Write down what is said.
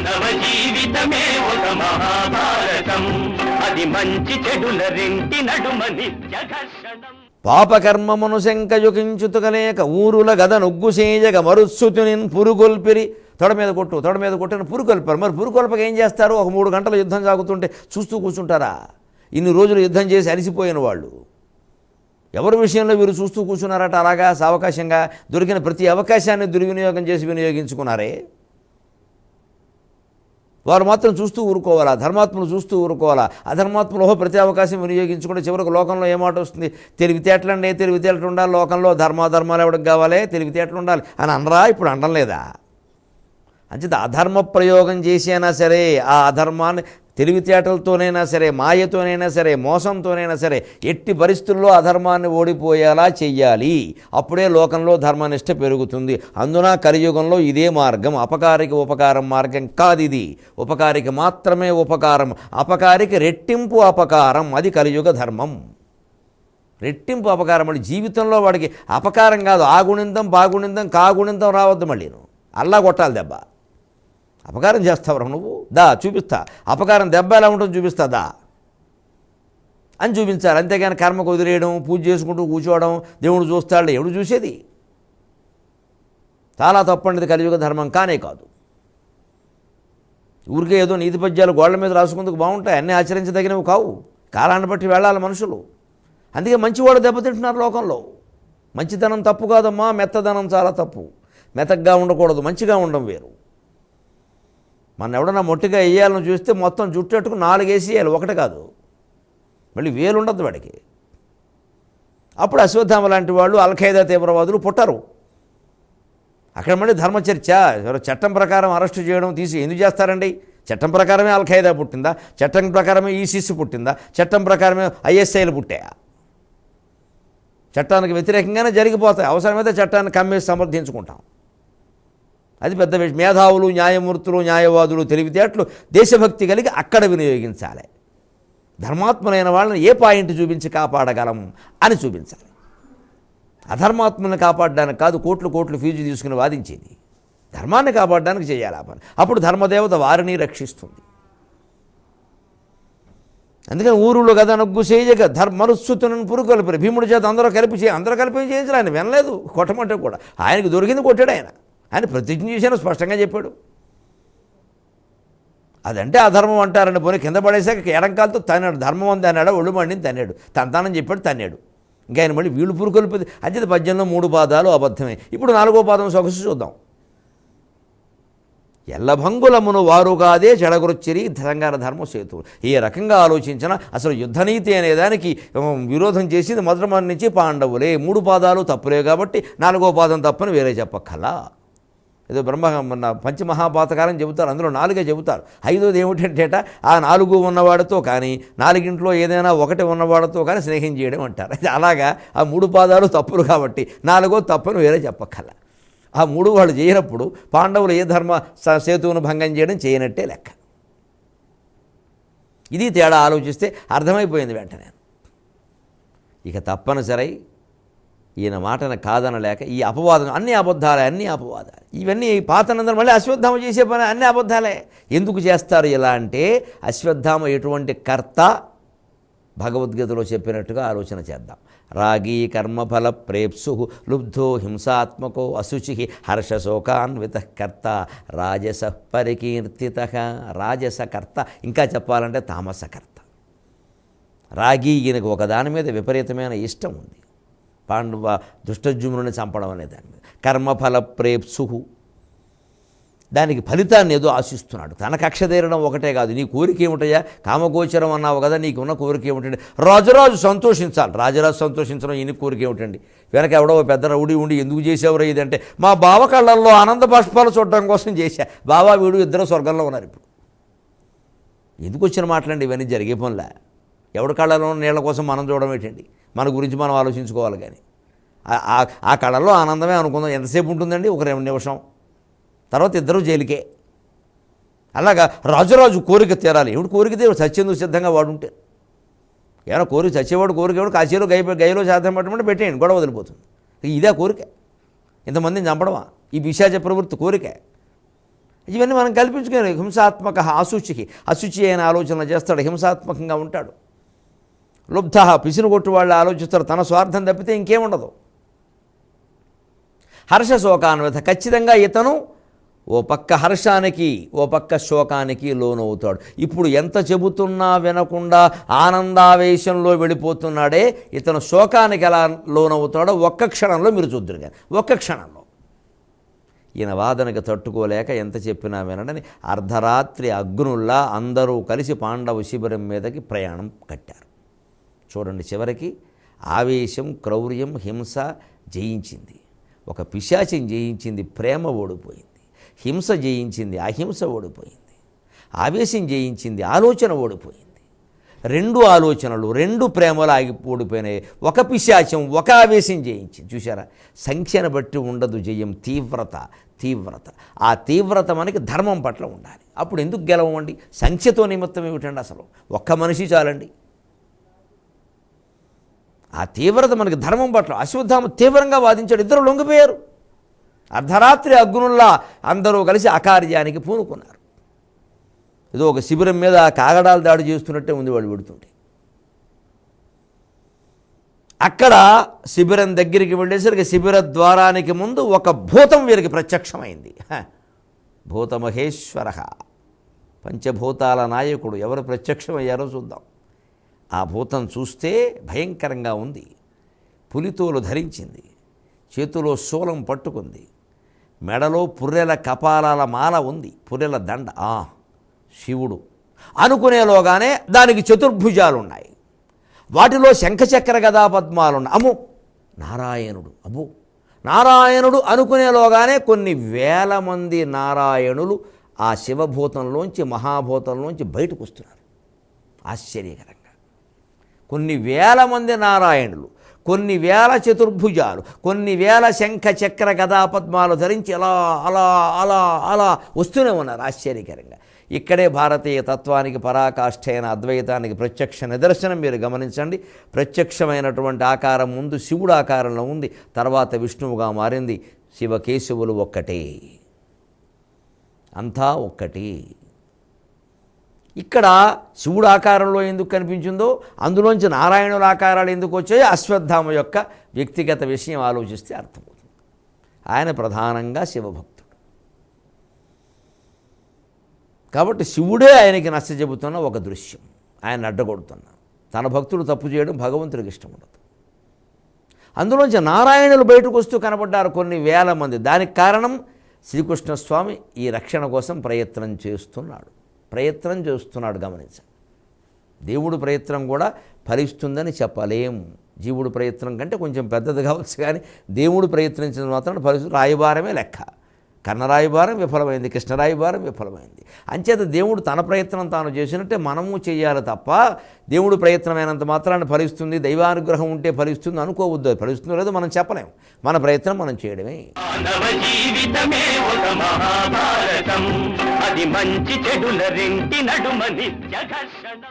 మానవ జీవితమే ఒక మహాభారతం, అది మంచి చెడుల రెంటి నడుమ నిత్య ఘర్షణం. పాపకర్మమును శంకయుకించుతుకలేక ఊరుల గద నొగ్గుసేయగ మరుత్సుతునిన్ పురుగొల్పిరి. తొడ మీద కొట్టిన పురుగొల్పారు. మరి పురుగొల్పక ఏం చేస్తారు? ఒక 3 గంటల యుద్ధం సాగుతుంటే చూస్తూ కూర్చుంటారా? ఇన్ని రోజులు యుద్ధం చేసి అలసిపోయిన వాళ్ళు ఎవరి విషయంలో వీరు చూస్తూ కూర్చున్నారట? అలాగా సావకాశంగా దొరికిన ప్రతి అవకాశాన్ని దుర్వినియోగం చేసి వినియోగించుకున్నారే. వారు మాత్రం చూస్తూ ఊరుకోవాలా? ధర్మాత్మలు చూస్తూ ఊరుకోవాలా? అధర్మాత్మలో ప్రతి అవకాశం వినియోగించుకుంటే చివరికి లోకంలో ఏమాట వస్తుంది? తెలివితేటలండి, తెలివితేటలు ఉండాలి లోకంలో, ధర్మాధర్మాలు ఎవరికి కావాలి? తెలివితేటలు ఉండాలి అని అనరా? ఇప్పుడు అనడం లేదా? అంచేత అధర్మ ప్రయోగం చేసైనా సరే, ఆ అధర్మాన్ని తెలివితేటలతోనైనా సరే, మాయతోనైనా సరే, మోసంతోనైనా సరే, ఎట్టి పరిస్థితుల్లో అధర్మాన్ని ఓడిపోయేలా చెయ్యాలి. అప్పుడే లోకంలో ధర్మనిష్ట పెరుగుతుంది. అందున కలియుగంలో ఇదే మార్గం. అపకారికి ఉపకారం మార్గం కాదు ఇది. ఉపకారికి మాత్రమే ఉపకారం, అపకారికి రెట్టింపు అపకారం. అది కలియుగ ధర్మం. రెట్టింపు అపకారం అంటే జీవితంలో వాడికి అపకారం కాదు, ఆగుణిందం బాగుణిందం కాగుణిందం రావద్దు. మళ్ళీ అల్లా కొట్టాలి దెబ్బ. అపకారం చేస్తావురా నువ్వు, దా చూపిస్తా. అపకారం దెబ్బ ఎలా ఉంటుందో చూపిస్తా దా అని చూపించాలి. అంతేగాని కర్మకు వదిలేయడం, పూజ చేసుకుంటూ కూర్చోవడం, దేవుడు చూస్తాడు, ఎవడు చూసేది? చాలా తప్పండిది కలియుగ ధర్మం కానే కాదు. ఊరికే ఏదో నీతి పద్యాలు గోళ్ల మీద రాసుకుందుకు బాగుంటాయి, అన్నీ ఆచరించదగినవి కావు. కాలాన్ని బట్టి వెళ్ళాలి మనుషులు. అందుకే మంచివాడు దెబ్బతింటున్నారు లోకంలో. మంచితనం తప్పు కాదమ్మా, మెత్తదనం చాలా తప్పు. మెత్తగా ఉండకూడదు, మంచిగా ఉండడం వేరు. మన ఎవడన్నా మొట్టిగా వేయాలని చూస్తే మొత్తం జుట్టెట్టుకు 4 వేసేయాలి, ఒకటి కాదు. మళ్ళీ వేలు ఉండదు వాడికి. అప్పుడు అశ్వత్థామ లాంటి వాళ్ళు, అల్ఖైదా తీవ్రవాదులు పుట్టరు. అక్కడ మళ్ళీ ధర్మచర్చ, చట్టం ప్రకారం అరెస్టు చేయడం తీసి ఎందుకు చేస్తారండి? చట్టం ప్రకారమే అల్ఖైదా పుట్టిందా? చట్టం ప్రకారమే ఈసిస్ పుట్టిందా? చట్టం ప్రకారమే ఐఎస్ఐలు పుట్టాయా? చట్టానికి వ్యతిరేకంగానే జరిగిపోతాయి. అవసరమైతే చట్టాన్ని కమ్మేసి సమర్థించుకుంటాం. అది పెద్ద విషయం. మేధావులు, న్యాయమూర్తులు, న్యాయవాదులు తెలివితేటలు దేశభక్తి కలిగి అక్కడ వినియోగించాలి. ధర్మాత్ములైన వాళ్ళని ఏ పాయింట్ చూపించి కాపాడగలం అని చూపించాలి. అధర్మాత్మల్ని కాపాడడానికి కాదు కోట్లు ఫీజు తీసుకుని వాదించేది. ధర్మాన్ని కాపాడడానికి చేయాలి ఆ పని. అప్పుడు ధర్మదేవత వారిని రక్షిస్తుంది. అందుకని ఊరులో కదా నొగ్గు చేయగా మరుత్సుతునని పురుగొల్పిరి. భీముడి చేత అందరూ కలిపి చేయించాలి. ఆయన వినలేదు, కొట్టమంటే కూడా. ఆయనకు దొరికింది కొట్టాడు. ఆయన ప్రతిజ్ఞ చేశాను, స్పష్టంగా చెప్పాడు. అదంటే అధర్మం అంటారని పోనీ కింద పడేసాక ఎడంకాలతో తన్నాడు. ధర్మం అంది అన్నాడు, ఒళ్ళు మండిని తన్నాడు, తంతానని చెప్పాడు, తన్నాడు. ఇంకా ఆయన మళ్ళీ వీళ్ళు పురుకొల్పది. అంచేత పద్యంలో 3 పాదాలు అబద్ధమే. ఇప్పుడు 4వ పాదం సొగసు చూద్దాం. ఎల్లభంగులమును వారుగాదే చెడగొచ్చిరి తెలంగాణ ధర్మ సేతువు. ఏ రకంగా ఆలోచించినా అసలు యుద్ధనీతి అనే దానికి విరోధం చేసింది మొదటి నుంచి పాండవులే. 3 పాదాలు తప్పులే కాబట్టి 4వ పాదం తప్పని వేరే చెప్పక్కలా. ఏదో పంచమహాపాతకాలం చెబుతారు, అందులో 4 చెబుతారు. 5వది ఏమిటంటేట ఆ 4 ఉన్నవాడితో కానీ 4 ఏదైనా 1 ఉన్నవాడితో కానీ స్నేహం చేయడం అంటారు. అలాగా ఆ 3 పాదాలు తప్పులు కాబట్టి 4వ తప్పని వేరే చెప్పక్కల. ఆ 3 వాళ్ళు చేయనప్పుడు పాండవులు ఏ ధర్మ సేతువును భంగం చేయడం చేయనట్టే లెక్క. ఇది తేడా ఆలోచిస్తే అర్థమైపోయింది వెంటనే. ఇక తప్పనిసరి ఈయన మాటను కాదనలేక ఈ అపవాదం అన్ని అబద్ధాలే, ఇవన్నీ పాతనందరూ మళ్ళీ అశ్వత్థామ చేసే పని అన్ని అబద్ధాలే. ఎందుకు చేస్తారు ఇలా అంటే అశ్వత్థామ ఎటువంటి కర్త భగవద్గీతలో చెప్పినట్టుగా ఆలోచన చేద్దాం. రాగీ కర్మఫల ప్రేప్సు లుబ్ధో హింసాత్మకో అశుచి హర్షశోకాన్విత కర్త రాజస పరికీర్తిత. రాజసకర్త, ఇంకా చెప్పాలంటే తామసకర్త. రాగి ఈయనకు ఒకదాని మీద విపరీతమైన ఇష్టం ఉంది. పాండవ దుష్టజుమ్నుని చంపడం అనే దాని మీద. కర్మఫల ప్రేప్సు, దానికి ఫలితాన్ని ఏదో ఆశిస్తున్నాడు. తన కక్ష తీరడం ఒకటే కాదు. నీ కోరిక ఏమిటయ్యా? కామగోచరం అన్నావు కదా, నీకున్న కోరిక ఏమిటండి? రాజురాజు సంతోషించాలి. రాజురాజు సంతోషించడం ఈయన కోరిక ఏమిటండి? వెనక ఎవడో పెద్ద రౌడీ ఉండి ఎందుకు చేసేవరో ఇదంటే మా బావ కళ్ళల్లో ఆనంద బాష్పాలు చూడడం కోసం చేశా. బావా వీడు ఇద్దరు స్వర్గంలో ఉన్నారు. ఇప్పుడు ఎందుకు వచ్చిన మాటలండి ఇవన్నీ? జరిగే పనులే. ఎవడి కళ్ళలో నీళ్ల కోసం మనం చూడడం ఏంటండి? మన గురించి మనం ఆలోచించుకోవాలి. కానీ ఆ కళల్లో ఆనందమే అనుకుందాం. ఎంతసేపు ఉంటుందండి? ఒక 2 నిమిషం, తర్వాత ఇద్దరు జైలుకే. అలాగా రాజురాజు కోరిక తీరాలి. ఎవడు కోరిక తీరు? చచ్చేందుకు సిద్ధంగా వాడుంటే. ఏమైనా కోరిక చచ్చేవాడు కోరిక ఎవడు? కాశీలో గైలో శాతం పట్టమంటే పెట్టేయండి, గొడవ వదిలిపోతుంది. ఇదే కోరిక? ఇంతమందిని చంపడమా? ఈ పిశాచ ప్రవృత్తి కోరిక. ఇవన్నీ మనం కల్పించుకునే హింసాత్మక అశుచికి అశుచి అయిన ఆలోచన చేస్తాడు, హింసాత్మకంగా ఉంటాడు. లుబ్ధ పిసిను కొట్టు వాళ్ళు ఆలోచిస్తారు, తన స్వార్థం తప్పితే ఇంకేముండదు. హర్షశోకాన్విత ఖచ్చితంగా ఇతను ఓ పక్క హర్షానికి ఓ పక్క శోకానికి లోనవుతాడు. ఇప్పుడు ఎంత చెబుతున్నా వినకుండా ఆనందావేశంలో వెళ్ళిపోతున్నాడే, ఇతను శోకానికి ఎలా లోనవుతాడో ఒక్క క్షణంలో మీరు చూద్దరు. కానీ ఒక్క క్షణంలో ఈయన వాదనకి తట్టుకోలేక ఎంత చెప్పినా వినడని అర్ధరాత్రి అగ్నుల్లా అందరూ కలిసి పాండవ శిబిరం మీదకి ప్రయాణం కట్టారు. చూడండి, చివరికి ఆవేశం, క్రౌర్యం, హింస జయించింది. ఒక పిశాచం జయించింది, ప్రేమ ఓడిపోయింది. హింస జయించింది, అహింస ఓడిపోయింది. ఆవేశం జయించింది, ఆలోచన ఓడిపోయింది. రెండు ఆలోచనలు, రెండు ప్రేమలు ఓడిపోయినాయి. ఒక పిశాచం, ఒక ఆవేశం జయించింది. చూసారా, సంఖ్యను బట్టి ఉండదు జయం, తీవ్రత. ఆ తీవ్రత మనకి ధర్మం పట్ల ఉండాలి. అప్పుడు ఎందుకు గెలవండి? సంఖ్యతో నిమిత్తం ఏమిటండి? అసలు ఒక్క మనిషి చాలండి. ఆ తీవ్రత మనకి ధర్మం పట్ల. అశ్వత్థామ తీవ్రంగా వాదించాడు, ఇద్దరు లొంగిపోయారు. అర్ధరాత్రి అగ్నుల్లా అందరూ కలిసి అకార్యానికి పూనుకున్నారు. ఏదో ఒక శిబిరం మీద కాగడాలు దాడి చేస్తున్నట్టే ఉంది వాళ్ళు పెడుతుంటే. అక్కడ శిబిరం దగ్గరికి వెళ్ళేసరికి శిబిర ద్వారానికి ముందు ఒక భూతం వీరికి ప్రత్యక్షమైంది. భూతమహేశ్వర, పంచభూతాల నాయకుడు ఎవరు ప్రత్యక్షమయ్యారో చూద్దాం. ఆ భూతం చూస్తే భయంకరంగా ఉంది. పులితోలు ధరించింది, చేతిలో శూలం పట్టుకుంది, మెడలో పుర్రెల కపాలాల మాల ఉంది, పుర్రెల దండ. శివుడు అనుకునేలోగానే దానికి చతుర్భుజాలున్నాయి, వాటిలో శంఖచక్ర గదా పద్మాలున్నాయి. అమ్మో నారాయణుడు, అబ్బో నారాయణుడు అనుకునేలోగానే కొన్ని వేల మంది నారాయణులు ఆ శివభూతంలోంచి, మహాభూతంలోంచి బయటకు వస్తున్నారు. ఆశ్చర్యకరంగా కొన్ని వేల మంది నారాయణులు, కొన్ని వేల చతుర్భుజాలు, కొన్ని వేల శంఖ చక్ర గదా పద్మాలు ధరించి అలా అలా అలా అలా వస్తూనే ఉన్నారు. ఆశ్చర్యకరంగా ఇక్కడే భారతీయ తత్వానికి పరాకాష్ఠైన అద్వైతానికి ప్రత్యక్ష నిదర్శనం. మీరు గమనించండి, ప్రత్యక్షమైనటువంటి ఆకారం ముందు శివుడు ఆకారంలో ఉంది, తర్వాత విష్ణువుగా మారింది. శివకేశవులు ఒక్కటే, అంతా ఒక్కటి. ఇక్కడ శివుడు ఆకారంలో ఎందుకు కనిపించిందో, అందులోంచి నారాయణుల ఆకారాలు ఎందుకు వచ్చాయో అశ్వత్థామ యొక్క వ్యక్తిగత విషయం ఆలోచిస్తే అర్థమవుతుంది. ఆయన ప్రధానంగా శివభక్తుడు కాబట్టి శివుడే ఆయనకి నచ్చ చెబుతున్న ఒక దృశ్యం, ఆయన అడ్డగొడుతున్న. తన భక్తుడు తప్పు చేయడం భగవంతుడికి ఇష్టం ఉండదు. అందులోంచి నారాయణులు బయటకు వస్తూ కనబడ్డారు కొన్ని వేల మంది. దానికి కారణం శ్రీకృష్ణస్వామి ఈ రక్షణ కోసం ప్రయత్నం చేస్తున్నాడు. గమనించండి, దేవుడు ప్రయత్నం కూడా ఫలిస్తుందని చెప్పలేం. జీవుడు ప్రయత్నం కంటే కొంచెం పెద్దది కావచ్చు, కానీ దేవుడు ప్రయత్నించిన మాత్రం ఫలిస్తుంది. రాయబారమే లెక్క. కన్నరాయబారం విఫలమైంది, కృష్ణరాయబారం విఫలమైంది. అంచేత దేవుడు తన ప్రయత్నం తాను చేసినట్టే మనము చేయాలి తప్ప దేవుడు ప్రయత్నమైనంత మాత్రాన్ని ఫలిస్తుంది, దైవానుగ్రహం ఉంటే ఫలిస్తుంది అనుకోవద్దు. ఫలిస్తుందో లేదో మనం చెప్పలేం, మన ప్రయత్నం మనం చేయడమే. మానవ జీవితమే ఒక మహాభారతం, అది మంచి చెడుల రెంటి నడుమ నిత్య ఘర్షణం.